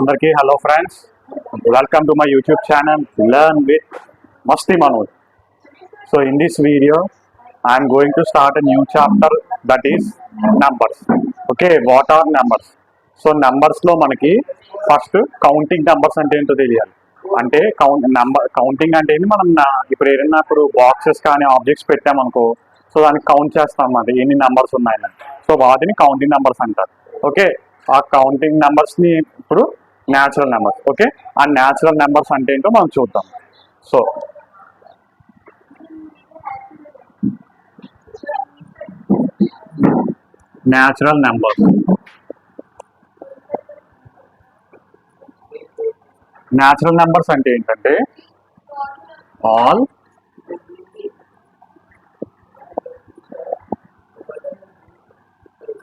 అందరికీ hello friends, welcome to my YouTube channel Learn with Masti Manoj. So in this video I am going to start a new chapter, that is numbers. Okay, what are numbers? So numbers లో మనకి first counting numbers అంటే ఏంటో తెలియాలి. అంటే counting అంటే ఏంటి, మనం ఇప్పుడు ఏదైనా బాక్సెస్ కానీ ఆబ్జెక్ట్స్ పెట్టామనుకో, సో దానికి కౌంట్ చేస్తాం అన్నమాట ఎన్ని నెంబర్స్ ఉన్నాయని. సో వాటిని కౌంటింగ్ నెంబర్స్ అంటారు. ఓకే, ఆ కౌంటింగ్ నెంబర్స్ ని ఇప్పుడు న్యాచురల్ నెంబర్స్. ఓకే, ఆ న్యాచురల్ నెంబర్స్ అంటే ఏంటో మనం చూద్దాం. So natural numbers, natural numbers అంటే ఏంటంటే all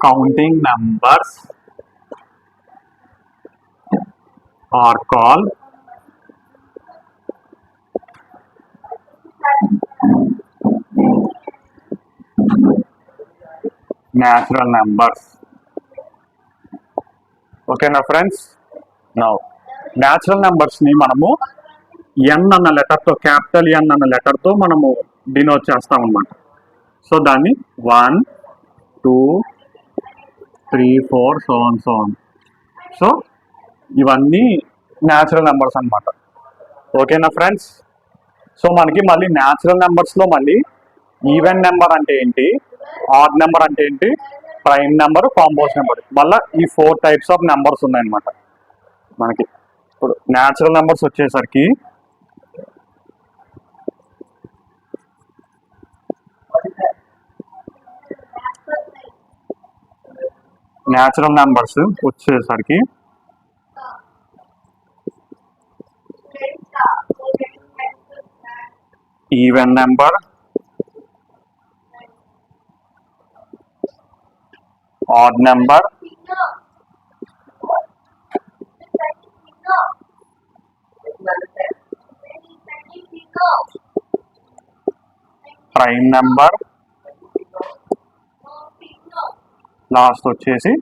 counting numbers are called natural numbers. Okay na friends, now natural numbers ni manamu n అన్న లెటర్ తో, క్యాపిటల్ n అన్న లెటర్ తో మనము డినోట్ చేస్తాం అన్నమాట. సో దాన్ని 1 2 3 4 సో ఆన్. సో ఇవన్నీ న్యాచురల్ నెంబర్స్ అన్నమాట. ఓకేనా ఫ్రెండ్స్? సో మనకి మళ్ళీ న్యాచురల్ నెంబర్స్లో మళ్ళీ ఈవెన్ నెంబర్ అంటే ఏంటి, ఆడ్ నెంబర్ అంటే ఏంటి, ప్రైమ్ నెంబర్, కాంపోజ్ నెంబర్, మళ్ళీ ఈ 4 టైప్స్ ఆఫ్ నెంబర్స్ ఉన్నాయన్నమాట మనకి. ఇప్పుడు న్యాచురల్ నెంబర్స్ వచ్చేసరికి even number, odd number, prime number, last వచ్చేసి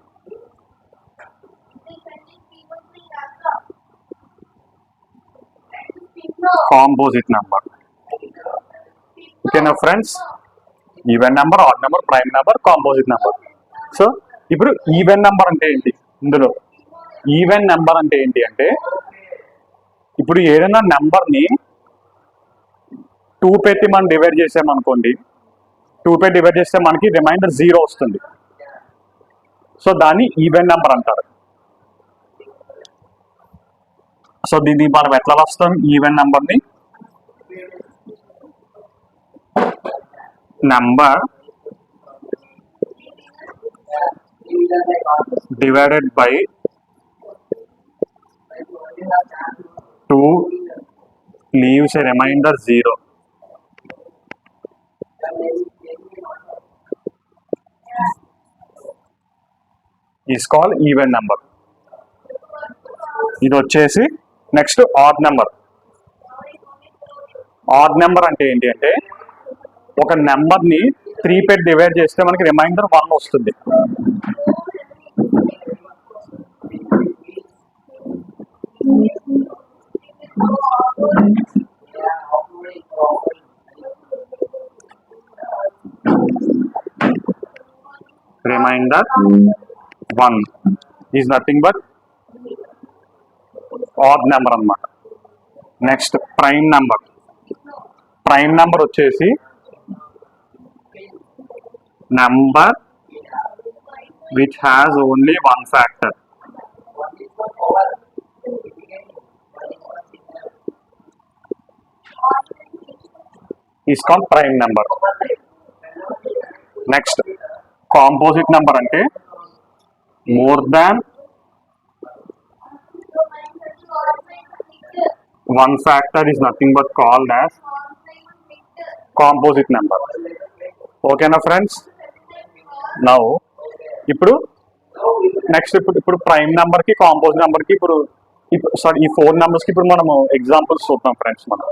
కాంపోజిట్ నెంబర్. ఓకేనా friends? Even number, odd number, prime number, composite number. So ఇప్పుడు ఈవెన్ నెంబర్ అంటే ఏంటి, ఇందులో ఈవెన్ నెంబర్ అంటే ఏంటి అంటే, ఇప్పుడు ఏదైనా నెంబర్ని 2 పెట్టి మనం డివైడ్ చేసామనుకోండి, 2 పెట్టి డివైడ్ చేస్తే మనకి రిమైండర్ 0 వస్తుంది. సో దాన్ని ఈవెన్ నెంబర్ అంటారు. సో దీన్ని మనం ఎట్లా వస్తాం ఈవెన్ నెంబర్ని? Number divided by 2 leaves a remainder 0. is called even number. ఇది వచ్చేసి next odd number. Odd number అంటే ఏంటి అంటే, ఒక నెంబర్ని 3 పెట్టి డివైడ్ చేస్తే మనకి రిమైండర్ 1 వస్తుంది. Reminder 1 is nothing but odd number అన్నమాట. Next prime number. Prime number వచ్చేసి number which has only one factor. is called prime number. Next composite number అంటే more than one factor is nothing but called as composite number. ఓకేనా friends? Now ఇప్పుడు next ఇప్పుడు prime నెంబర్కి, compose నెంబర్కి, ఇప్పుడు sorry ఈ 4 నెంబర్స్కి ఇప్పుడు మనము ఎగ్జాంపుల్స్ చూద్దాం ఫ్రెండ్స్. మనం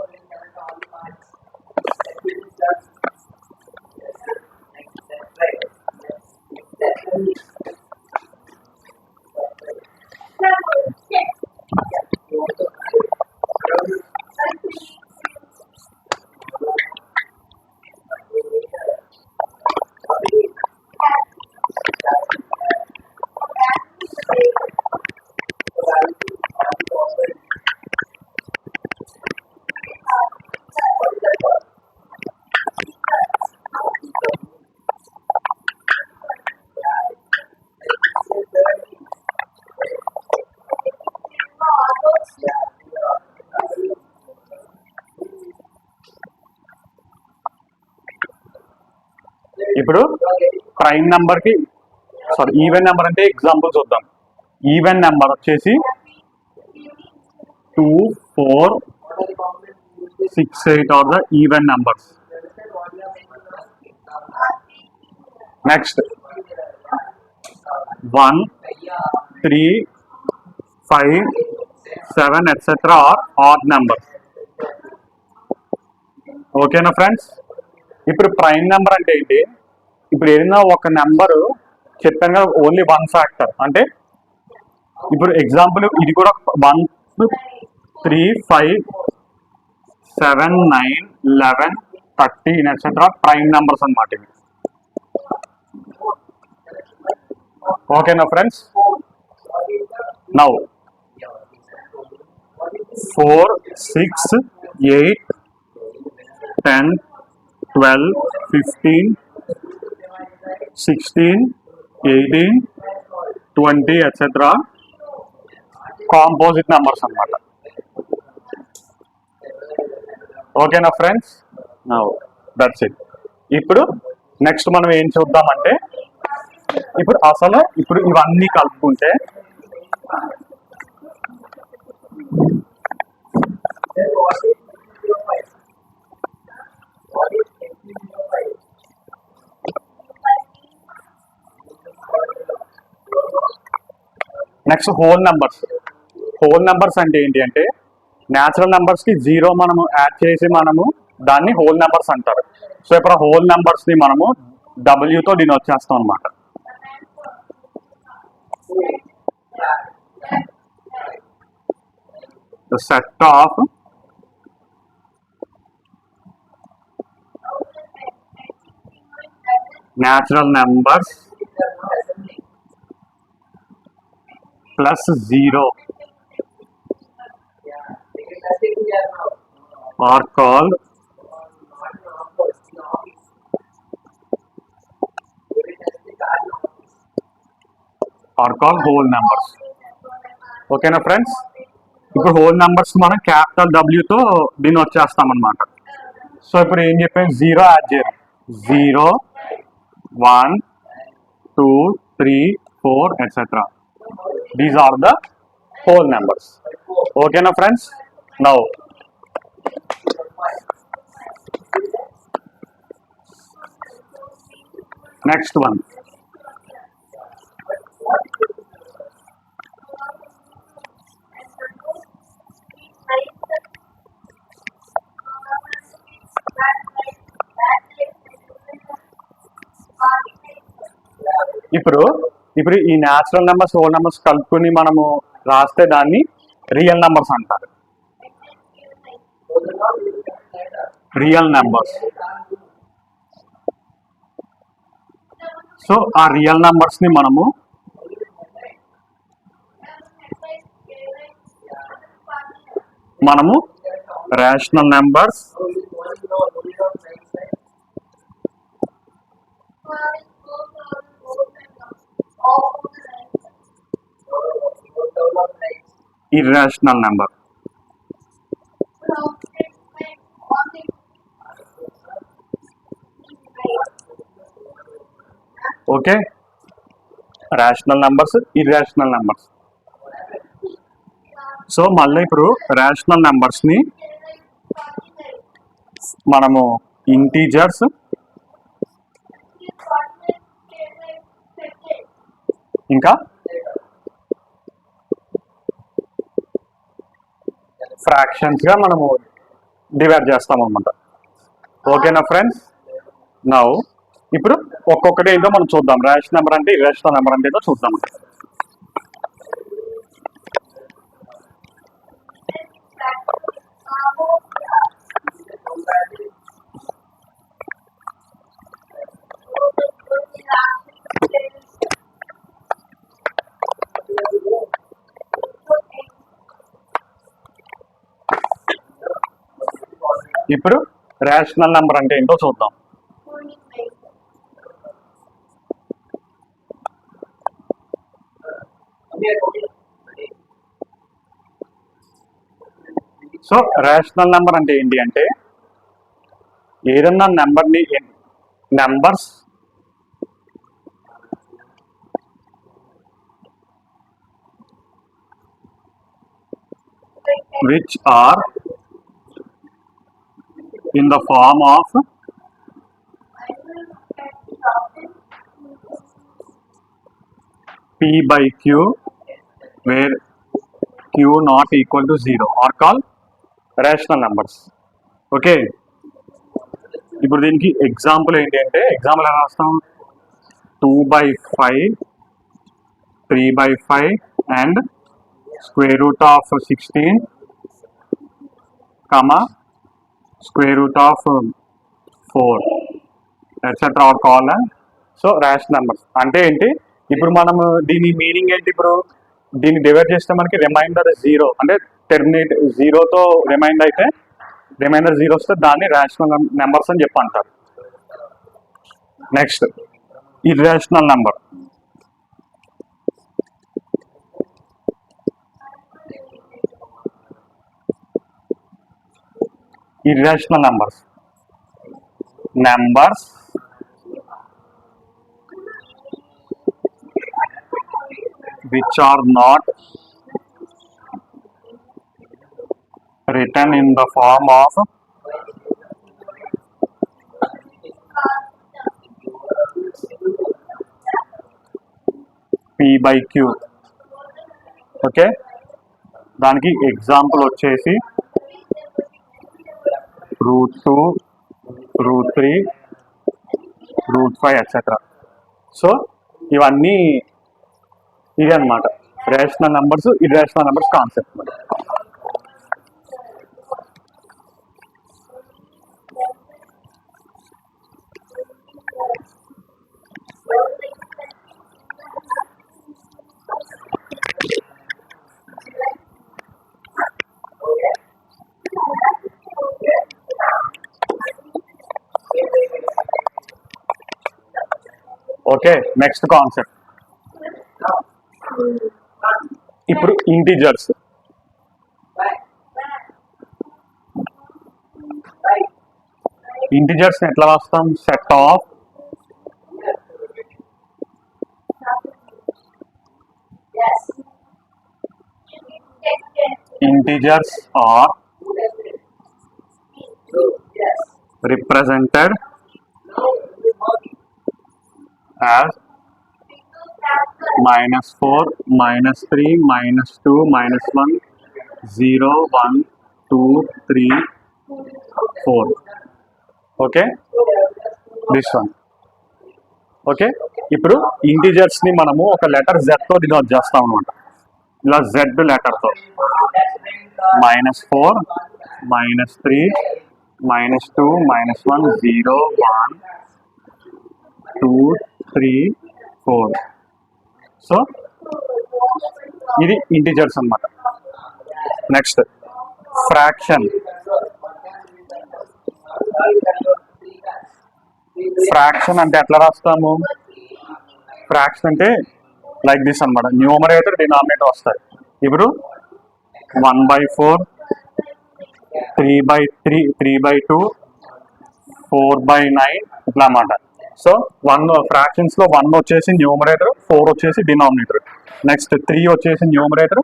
ఇప్పుడు ప్రైమ్ నెంబర్ కి ఈవెన్ నెంబర్ అంటే ఎగ్జాంపుల్ చూద్దాం. ఈవెన్ నెంబర్ వచ్చేసి 2, 4, 6, 8 are the even numbers. Next 1, 3, 5, 7 etcetera are odd numbers. ఓకేనా ఫ్రెండ్స్? ఇప్పుడు ప్రైమ్ నెంబర్ అంటే ఏంటి? ఇప్పుడు ఏదైనా ఒక నెంబరు చెప్పాను కదా, ఓన్లీ 1 ఫ్యాక్టర్. అంటే ఇప్పుడు ఎగ్జాంపుల్ ఇది కూడా 1, 3, 5, 7, 9, 11, 13 ఎట్సెట్రా ప్రైమ్ నెంబర్స్ అన్నమాట ఇవి. ఓకేనా friends? Now 4, 6, 8, 10, 12, 15, 16, 18, 20 etcetera composite numbers అన్నమాట. ఓకేనా ఫ్రెండ్స్? Now that's it. ఇప్పుడు నెక్స్ట్ మనం ఏం చూద్దామంటే, ఇప్పుడు ఇవన్నీ కలుపుకుంటే నెక్స్ట్ హోల్ నెంబర్స్ అంటే ఏంటి అంటే, న్యాచురల్ నెంబర్స్ కి 0 మనము యాడ్ చేసి మనము దాన్ని హోల్ నెంబర్స్ అంటారు. సో ఇప్పుడు హోల్ నెంబర్స్ ని మనము W తో డినోట్ చేస్తాం అనమాట. The set of natural numbers plus 0 are called whole numbers. ఓకేనా ఫ్రెండ్స్? ఇప్పుడు హోల్ నెంబర్స్ మనం క్యాపిటల్ W తో డినోట్ చేస్తాం అన్నమాట. సో ఇప్పుడు ఏం చెప్పాను, 0 యాడ్ చేయాలి. 0, 1, 2, 3, 4 etcetera. These are the whole numbers. ఓకేనా ఫ్రెండ్స్? Now next one. ఇప్పుడు ఈ న్యాచురల్ నెంబర్స్ హోల్ నెంబర్స్ కలుపుకొని మనము రాస్తే దాన్ని రియల్ నెంబర్స్ అంటారు. Real numbers. సో ఆ రియల్ నెంబర్స్ ని మనము rational numbers, irrational number. Okay, rational numbers, irrational numbers. So మళ్ళీ ఇప్పుడు రేషనల్ నెంబర్స్ ని మనము ఇంటీజర్స్, ఇంకా ఫ్రాక్షన్స్ గా మనము డివైడ్ చేస్తాం అన్నమాట. ఓకేనా ఫ్రెండ్స్? నౌ ఇప్పుడు ఒక్కొక్కటి ఏంటో మనం చూద్దాం. రేషనల్ నెంబర్ అంటే ఇర్రేషనల్ నెంబర్ అంటే ఏదో చూద్దాం. ఇప్పుడు రేషనల్ నెంబర్ అంటే ఏంటో చూద్దాం. సో రేషనల్ నెంబర్ అంటే ఏంటి అంటే, ఏదన్నా numbers which are in the form of P by Q, where Q not equal to 0 are called rational numbers. Okay, ఇప్పుడు దీనికి ఎగ్జాంపుల్ ఏంటి అంటే, ఎగ్జాంపుల్ ఎలా రాస్తాం? 2/5, 3/5 and square root of 16, comma square root of 4, etc. are called so rational numbers. అంటే ఏంటి? ఇప్పుడు మనము దీని మీనింగ్ ఏంటి? ఇప్పుడు దీన్ని డివైడ్ చేస్తే మనకి రిమైండర్ 0, అంటే టెర్మినేట్ 0తో రిమైండర్ అయితే, రిమైండర్ 0 వస్తే దాన్ని రేషనల్ నెంబర్స్ అని చెప్పి అంటారు. Next irrational number. irrational numbers which are not written in the form of P by Q. Okay, దానికి ఎగ్జాంపుల్ వచ్చేసి √2, √3, √5 etc. సో ఇవన్నీ ఇది అన్నమాట rational numbers, irrational numbers concept. Okay, next concept. ఇప్పుడు ఇంటిజర్స్. ఇంటిజర్స్ ఎట్లా రాస్తాం? Set of integers are represented as -4, -3, -2, -1, 0, 1, 2, 3, 4. Okay, this one. Okay, ఇప్పుడు integers ని మనము ఒక లెటర్ Z తో డినోట్ చేస్తాం అనమాట. ఇలా Z లెటర్ తో -4, -3, -2, -1, 0, 1, 2, 3, 4. సో ఇది ఇంటిజర్స్ అన్నమాట. Next fraction. ఫ్రాక్షన్ అంటే ఎట్లా రాస్తాము? ఫ్రాక్షన్ అంటే లైక్ దిస్ అన్నమాట. న్యూమరేటర్ డినామినేటర్ వస్తాయి. ఇప్పుడు 1/4, 3/3, 3/2, 4/9 ఇట్లా అన్నమాట. సో 1 ఫ్రాక్షన్స్ లో 1 వచ్చేసి న్యూమరేటర్, 4 వచ్చేసి డినామినేటర్. నెక్స్ట్ 3 వచ్చేసి న్యూమరేటర్,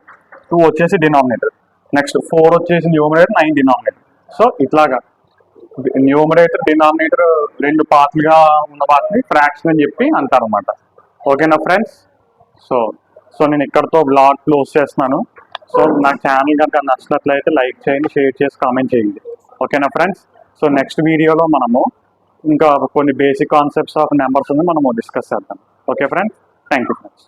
2 వచ్చేసి డినామినేటర్. నెక్స్ట్ 4 వచ్చేసి న్యూమరేటర్, 9 డినామినేటర్. సో ఇట్లాగా న్యూమరేటర్ డినామినేటర్ రెండు పార్ట్లుగా ఉన్న వాటిని ఫ్రాక్షన్ అని చెప్పి అంటారు అనమాట. ఓకేనా ఫ్రెండ్స్? సో నేను ఇక్కడతో బ్లాగ్ క్లోజ్ చేస్తున్నాను. సో నా ఛానల్ కనుక నచ్చినట్లయితే లైక్ చేయండి, షేర్ చేసి కామెంట్ చేయండి. ఓకేనా ఫ్రెండ్స్? సో నెక్స్ట్ వీడియోలో మనము ఇంకా కొన్ని బేసిక్ కాన్సెప్ట్స్ ఆఫ్ నెంబర్స్ మనము డిస్కస్ చేద్దాం. Okay friends, thank you friends.